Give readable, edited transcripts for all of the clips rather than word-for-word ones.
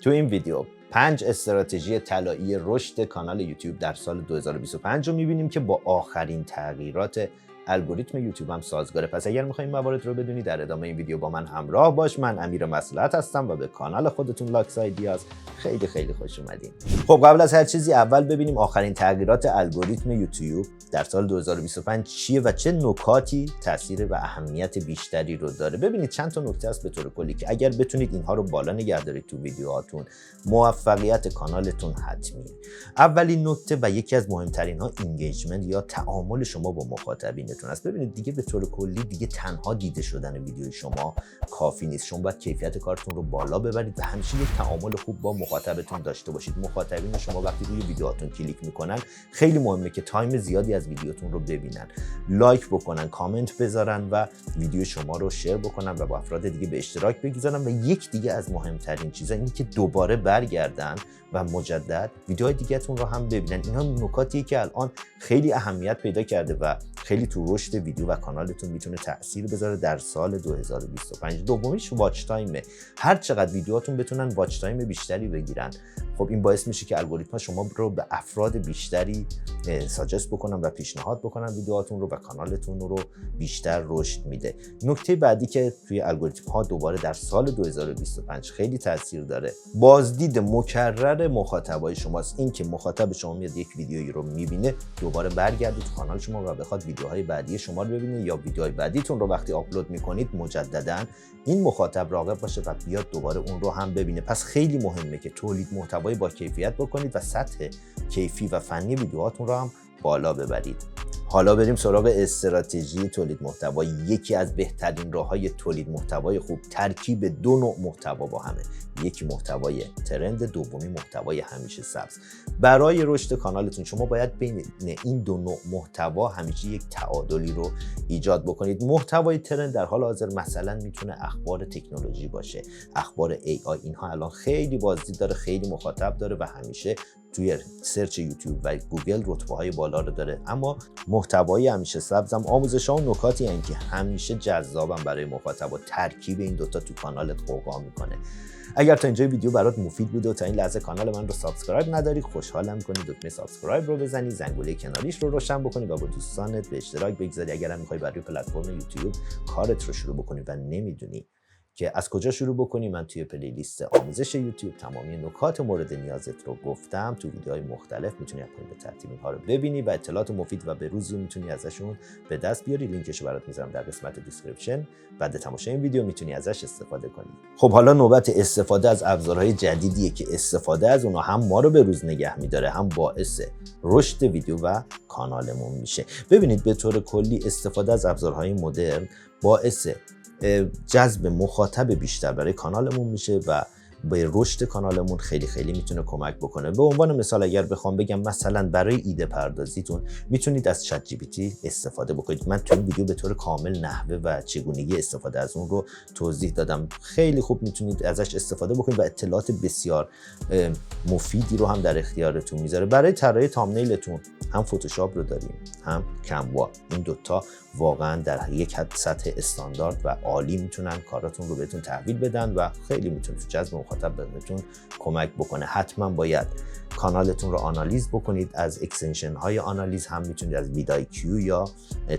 تو این ویدیو 5 استراتژی طلایی رشد کانال یوتیوب در سال 2025 رو می‌بینیم که با آخرین تغییرات الگوریتم یوتیوب هم سازگاره. پس اگر می‌خواید موارد رو بدونی در ادامه این ویدیو با من همراه باش. من امیر مصلحت هستم و به کانال خودتون لاکس ایدیاز خیلی خوش اومدین. خب قبل از هر چیزی اول ببینیم آخرین تغییرات الگوریتم یوتیوب در سال 2025 چیه و چه نکاتی تاثیر و اهمیت بیشتری رو داره. ببینید چند تا نکته است به طور کلی که اگر بتونید اینها رو بالا نگه دارید تو ویدیوهاتون، موفقیت کانالتون حتمیه. اولین نکته و یکی از مهمترین ها اینگیجمنت یا تعامل شما با مخاطبینتون است. ببینید دیگه به طور کلی دیگه تنها دیده شدن ویدیوی شما کافی نیست. شما باید کیفیت کارتون رو بالا ببرید و همیشه یک تعامل خوب با مخاطبتون داشته باشید. مخاطبین شما وقتی روی ویدیوهاتون کلیک میکنن خیلی مهمه که تایم زیادی از ویدیوتون رو ببینن، لایک بکنن، کامنت بذارن و ویدیو شما رو شیر بکنن و با افراد دیگه به اشتراک بگذارن. و یک دیگه از مهمترین چیزا اینه که دوباره برگردن و مجدد ویدیوهای دیگه‌تون رو هم ببینن. اینا نکاتیه که الان خیلی اهمیت پیدا کرده و خیلی تو رشد ویدیو و کانالتون میتونه تأثیر بذاره در سال 2025. دومیش واچ تایمه. هر چقدر ویدیوهاتون بتونن واچ تایم بیشتری بگیرن، خب این باعث میشه که الگوریتم شما رو به افراد بیشتری ساجست بکنن و پیشنهاد بکنن ویدیوهاتون رو و کانالتون رو بیشتر رشد میده. نکته بعدی که توی الگوریتم ها دوباره در سال 2025 خیلی تاثیر داره، بازدید مکرر مخاطبای شماست. این که مخاطب شما میاد یک ویدیویی رو میبینه، دوباره برگرده تو کانال شما و بخواد ویدیوهای بعدی شما رو ببینه، یا ویدیوهای بعدیتون رو وقتی آپلود میکنید مجددا این مخاطب راغب باشه و بیاد دوباره اون رو هم ببینه. پس خیلی مهمه که تولید محتوای با کیفیت بکنید و سطح کیفی و فنی ویدیوهاتون رو هم بالا ببرید. حالا بریم سراغ استراتژی تولید محتوا. یکی از بهترین راه‌های تولید محتوای خوب ترکیب دو نوع محتوا با همه. یکی محتوای ترند، دومی محتوای همیشه سبز. برای رشد کانالتون شما باید بین این دو نوع محتوا همیشه یک تعادلی رو ایجاد بکنید. محتوای ترند در حال حاضر مثلا میتونه اخبار تکنولوژی باشه، اخبار AI. اینها الان خیلی بازدید داره، خیلی مخاطب داره و همیشه توی سرچ یوتیوب و گوگل رتبه‌های بالا رو داره. اما محتوای همیشه سبزم آموزش‌ها و نکاتی هستند که همیشه جذابن برای مخاطب. ترکیب این دوتا تو کانالت قوقا میکنه. اگر تا اینجا ویدیو برات مفید بوده و تا این لحظه کانال من رو سابسکرایب نداری، خوشحالم کنی دکمه سابسکرایب رو بزنی، زنگوله کناریش رو روشن بکنی و با دوستانت به اشتراک بگذاری. اگر هم می‌خوای برای پلتفرم یوتیوب کارت رو شروع بکنی و نمیدونی که از کجا شروع بکنی، من توی پلیلیست آموزش یوتیوب تمامی نکات مورد نیازت رو گفتم. تو ویدیوهای مختلف میتونی به ترتیب اینها رو ببینی و اطلاعات مفید و بروز رو میتونی ازشون به دست بیاری. لینکش رو برات میذارم در قسمت دیسکریپشن. بعد تماشای این ویدیو میتونی ازش استفاده کنی. خب حالا نوبت استفاده از ابزارهای جدیدیه که استفاده از اونها هم ما رو به روز نگه میداره، هم باعث رشد ویدیو و کانالمون میشه. ببینید به طور کلی استفاده از ابزارهای مدرن باعث جذب مخاطب بیشتر برای کانالمون میشه و به رشد کانالمون خیلی میتونه کمک بکنه. به عنوان مثال اگر بخوام بگم، مثلا برای ایده پردازیتون میتونید از چت جی پی تی استفاده بکنید. من تو این ویدیو به طور کامل نحوه و چگونگی استفاده از اون رو توضیح دادم. خیلی خوب میتونید ازش استفاده بکنید و اطلاعات بسیار مفیدی رو هم در اختیارتون میذاره. برای طراحی تامنیلتون هم فتوشاپ رو داریم، هم کنوا. این دوتا واقعا در یک حد سطح استاندارد و عالی میتونن کاراتون رو بهتون تحویل بدن و خیلی میتونه تو جذب مخاطب بهتون کمک بکنه. حتما باید کانالتون رو آنالیز بکنید. از اکستنشن های آنالیز هم میتونید از ویدایکیو یا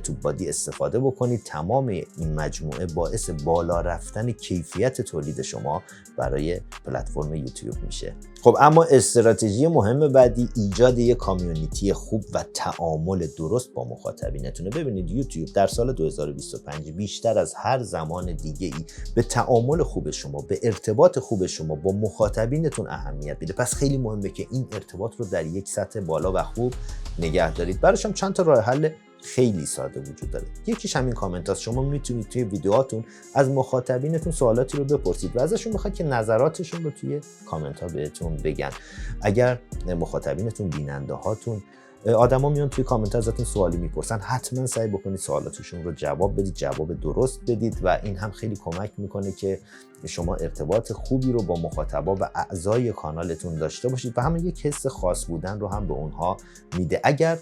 توب بادی استفاده بکنید. تمام این مجموعه باعث بالا رفتن کیفیت تولید شما برای پلتفرم یوتیوب میشه. خب اما استراتژی مهم بعدی ایجاد یک کامیونیتی خوب و تعامل درست با مخاطبینتونه. ببینید یوتیوب در سال 2025 بیشتر از هر زمان دیگه ای به تعامل خوب شما، به ارتباط خوب شما با مخاطبینتون اهمیت میده. پس خیلی مهمه که این ارتباط رو در یک سطح بالا و خوب نگه دارید. براش هم چند تا راه حل خیلی ساده وجود داره. یکیش همین کامنت هاست. شما میتونید توی ویدیوهاتون از مخاطبینتون سوالاتی رو بپرسید و ازشون بخواید که نظراتشون رو توی کامنت ها بهتون بگن. اگر مخاطبینتون، بیننده هاتون، آدما میان توی کامنت ها ازتون سوالی میپرسن، حتما سعی بکنید سوالاتشون رو جواب بدید، جواب درست بدید و این هم خیلی کمک میکنه که شما ارتباط خوبی رو با مخاطبا و اعضای کانالتون داشته باشید و همین یک حس خاص بودن رو هم به اونها میده. اگر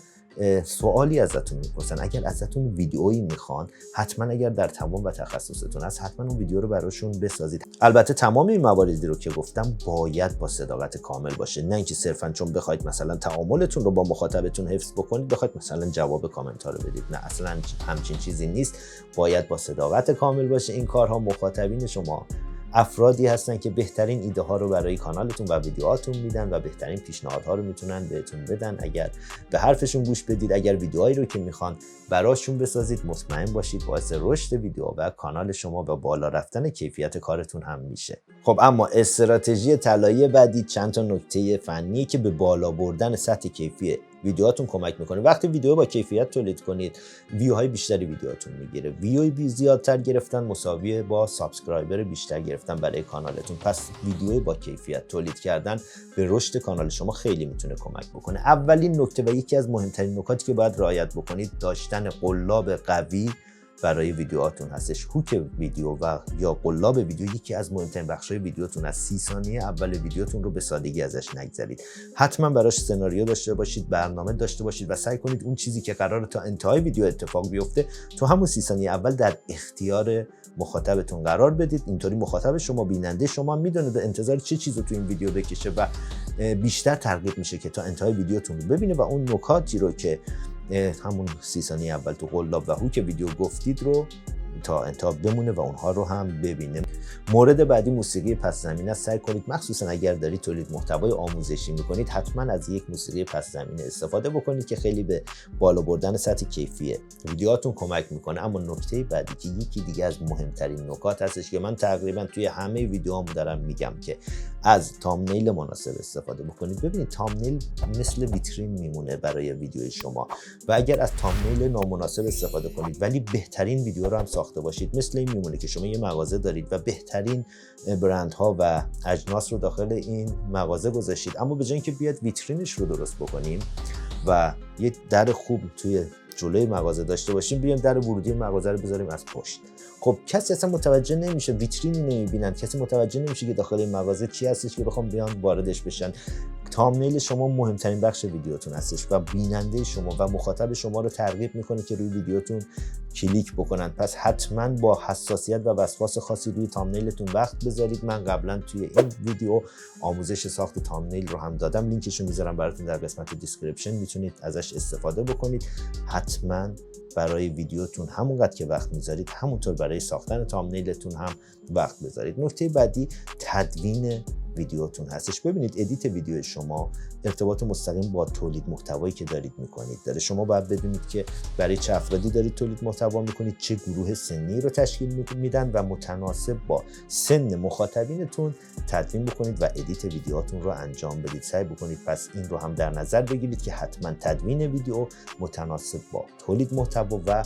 سوالی ازتون میپرسن، اگر ازتون ویدئویی میخوان، حتما اگر در تمام و تخصصتون هست حتما اون ویدیو رو براشون بسازید. البته تمام این مواردی رو که گفتم باید با صداقت کامل باشه، نه اینکه صرفا چون بخواید مثلا تعاملتون رو با مخاطبتون حفظ بکنید بخواید مثلا جواب کامنت ها رو بدید. نه، اصلا همچین چیزی نیست. باید با صداقت کامل باشه این کارها. مخاطبین شما افرادی هستن که بهترین ایده ها رو برای کانالتون و ویدیوهاتون میدن و بهترین پیشنهادها رو میتونن بهتون بدن. اگر به حرفشون گوش بدید، اگر ویدیوهایی رو که میخوان براشون بسازید، مطمئن باشید باعث رشد ویدیو و کانال شما و بالا رفتن کیفیت کارتون هم میشه. خب اما استراتژی طلایی بعدی چند تا نکته فنی که به بالا بردن سطح کیفی ویدیوهاتون کمک میکنه. وقتی ویدیو با کیفیت تولید کنید، ویوهای بیشتری ویدیوهاتون میگیره. ویوی زیادتر گرفتن مساویه با سابسکرایبر بیشتر گرفتن برای کانالتون. پس ویدیو با کیفیت تولید کردن به رشد کانال شما خیلی میتونه کمک بکنه. اولین نکته و یکی از مهمترین نکاتی که باید رعایت بکنید، داشتن قلاب قوی برای ویدیوهاتون هستش. هوک ویدیو و یا قلاب ویدیو یکی از مهمترین بخش‌های ویدیوتون است. 30 ثانیه اول ویدیوتون رو به سادگی ازش نگذرید. حتما براش سناریو داشته باشید، برنامه داشته باشید و سعی کنید اون چیزی که قراره تا انتهای ویدیو اتفاق بیفته تو همون 30 ثانیه اول در اختیار مخاطبتون قرار بدید. اینطوری مخاطب شما، بیننده شما میدونه به انتظار چه چیزی تو این ویدیو بکشه و بیشتر ترغیب میشه که تا انتهای ویدیوتون رو ببینه و اون نکاتی رو که همون 30 ثانیه اول تو قلاب و هوک ویدیو گفتید رو تا انتها بمونه و اونها رو هم ببینه. مورد بعدی موسیقی پس زمینه است. سعی کنید مخصوصا اگر دارید تولید محتوای آموزشی میکنید حتما از یک موسیقی پس زمینه استفاده بکنید که خیلی به بالا بردن سطح کیفی ویدیوهاتون کمک میکنه. اما نکته بعدی که یکی دیگه از مهمترین نکات هستش که من تقریبا توی همه ویدیوهام دارم میگم که از تامنیل مناسب استفاده بکنید. ببینید تامنیل مثل ویترین میمونه برای ویدیو شما و اگر از تامنیل نامناسب استفاده کنید ولی بهترین ویدیو رو هم ساخته باشید، مثل این میمونه که شما یه مغازه دارید و بهترین برندها و اجناس رو داخل این مغازه گذاشتید، اما به جای اینکه بیاد ویترینش رو درست بکنیم و یه در خوب توی جلوی مغازه داشته باشیم، بیایم در ورودی مغازه رو بذاریم از پشت، خب کسی اصلا متوجه نمیشه، ویترینی نمیبینن، کسی متوجه نمیشه که داخل این مغازه چی هستش که بخوام بیان واردش بشن. تامنیل شما مهمترین بخش ویدیوتون هستش و بیننده شما و مخاطب شما رو ترغیب میکنه که روی ویدیوتون کلیک بکنن. پس حتما با حساسیت و وسواس خاصی روی تامنیلتون وقت بذارید. من قبلا توی این ویدیو آموزش ساخت تامنیل رو هم دادم، لینکش رو میذارم براتون در قسمت دیسکریپشن، میتونید ازش استفاده بکنید. حتما برای ویدیوتون همونقدر که وقت میذارید همونطور برای ساختن تامنیلتون هم وقت بذارید. نکته بعدی تدوین ویدیوتون هستش. ببینید ادیت ویدیو شما ارتباط مستقیم با تولید محتوایی که دارید میکنید داره. شما باید بدونید که برای چه افرادی دارید تولید محتوا میکنید، چه گروه سنی رو تشکیل میدن و متناسب با سن مخاطبینتون تدوین بکنید و ادیت ویدیوهاتون رو انجام بدید. سعی بکنید پس این رو هم در نظر بگیرید که حتما تدوین ویدیو متناسب با تولید محتوا و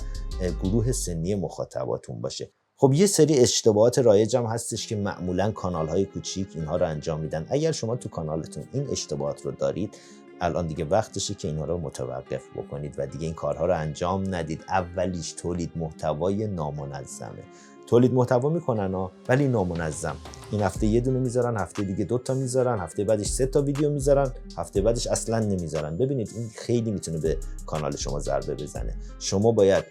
گروه سنی مخاطباتون باشه. خب یه سری اشتباهات رایج هم هستش که معمولا کانال‌های کوچیک اینها رو انجام میدن. اگر شما تو کانالتون این اشتباهات رو دارید، الان دیگه وقتشه که اینها رو متوقف بکنید و دیگه این کارها رو انجام ندید. اولیش تولید محتوای نامنظمه. تولید محتوا میکنن ولی نامنظم. این هفته یه دونه میذارن، هفته دیگه 2 تا میذارن، هفته بعدش 3 تا ویدیو میذارن، هفته بعدش اصلا نمیذارن. ببینید این خیلی میتونه به کانال شما ضربه بزنه. شما باید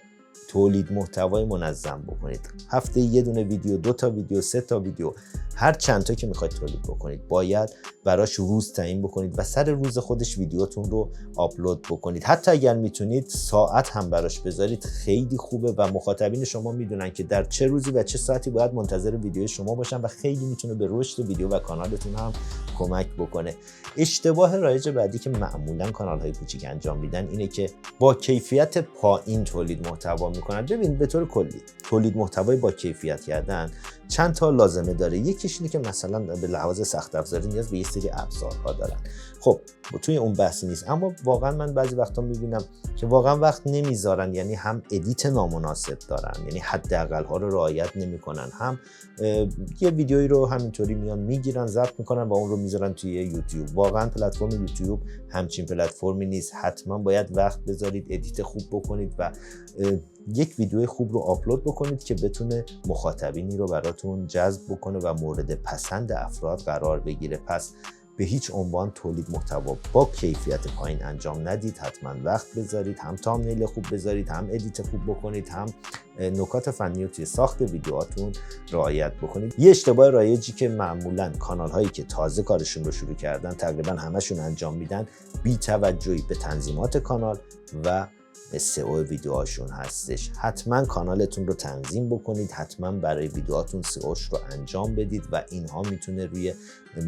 تولید محتوای منظم بکنید. هفته یه دونه ویدیو، 2 تا ویدیو، 3 تا ویدیو، هر چند تا که میخواید تولید بکنید باید براش روز تعیین بکنید و سر روز خودش ویدیوتون رو آپلود بکنید. حتی اگر میتونید ساعت هم براش بذارید خیلی خوبه و مخاطبین شما میدونن که در چه روزی و چه ساعتی باید منتظر ویدیو شما باشن و خیلی میتونه به رشد ویدیو و کانالتون هم کمک بکنه. اشتباه رایج بعدی که معمولا کانال‌های کوچیک انجام میدن اینه که با کیفیت پایین تولید محتوا میکنن. ببین به طور کلی تولید محتوای با کیفیت کردن چند تا لازمه داره. یکیش اینه که مثلا به لحاظ سخت افزاری نیاز به یه سری ابزارها دارن. خب توی اون بحثی نیست، اما واقعا من بعضی وقتا میبینم که واقعا وقت نمیذارن، یعنی هم ادیت نامناسب دارن، یعنی حداقل ها رو رعایت نمیکنن، هم یه ویدیویی رو همینطوری میان میگیرن ضبط میکنن و اون رو میذارن توی یوتیوب. واقعا پلتفرم یوتیوب همچین پلتفرمی نیست. حتما باید وقت بذارید، ادیت خوب بکنید و یک ویدیو خوب رو آپلود بکنید که بتونه مخاطبینی رو براتون جذب بکنه و مورد پسند افراد قرار بگیره. پس به هیچ عنوان تولید محتوا با کیفیت پایین انجام ندید. حتما وقت بذارید، هم تامنیل خوب بذارید، هم ادیت خوب بکنید، هم نکات فنی رو توی ساخت ویدیوهاتون رعایت بکنید. یه اشتباه رایجی که معمولا کانال هایی که تازه کارشون رو شروع کردن تقریبا همشون انجام میدن، بی‌توجهی به تنظیمات کانال و سئو ویدیوهاشون هستش. حتما کانالتون رو تنظیم بکنید، حتما برای ویدیوهاتون سئوش رو انجام بدید و اینها میتونه روی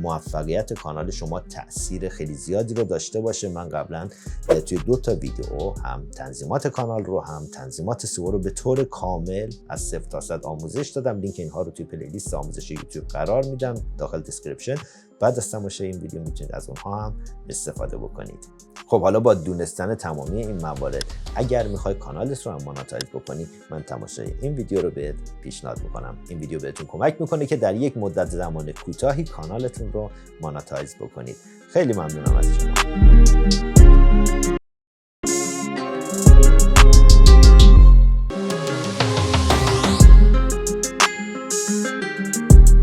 موفقیت کانال شما تأثیر خیلی زیادی رو داشته باشه. من قبلا توی 2 تا ویدیو هم تنظیمات کانال رو هم تنظیمات سئو رو به طور کامل از 0 تا 100 آموزش دادم. لینک اینها رو توی پلیلیست آموزش یوتیوب قرار میدم داخل دیسکریپشن. بعد از تماشای این ویدیو میتونید از اونها هم استفاده بکنید. خب حالا با دونستن تمامی این موارد، اگر میخوای کانالت رو هم مانتایز بکنی، من تماشای این ویدیو رو بهت پیشنهاد میکنم. این ویدیو بهتون کمک میکنه که در یک مدت زمان کوتاهی کانالتون رو مانتایز بکنید. خیلی ممنونم از شما.